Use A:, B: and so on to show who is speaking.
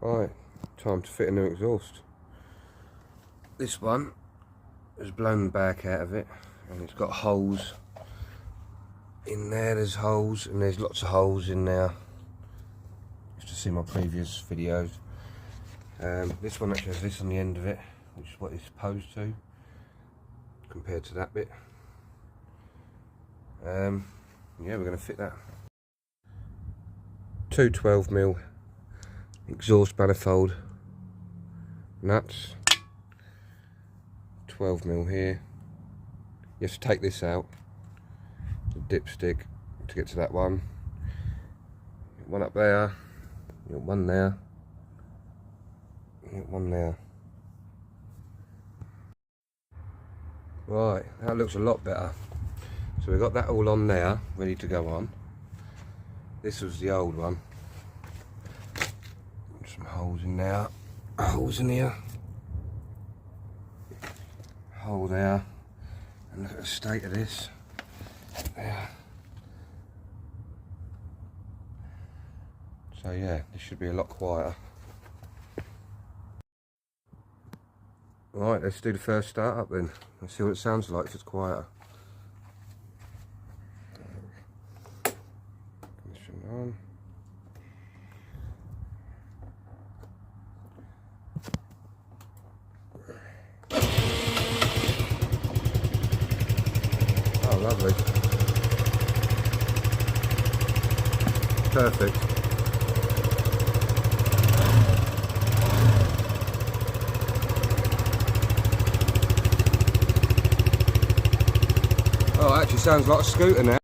A: Right, time to fit a new exhaust. This one has blown the back out of it, and it's got holes in there. There's holes, and there's lots of holes in there. Just to see my previous videos. This one actually has this on the end of it, which is what it's supposed to, compared to that bit. Yeah, we're going to fit that. Two 12mm exhaust manifold nuts. 12mm here. You have to take this out, the dipstick, to get to that one. One up there, you got one there, you got one there. Right, that looks a lot better. So we've got that all on there, ready to go on. This was the old one. Some holes in there, holes in here, hole there, and look at the state of this. There. So yeah, this should be a lot quieter. Right, let's do the first start up then. Let's see what it sounds like if it's quieter. Ignition on. Oh, lovely. Perfect. Oh, it actually sounds like a scooter now.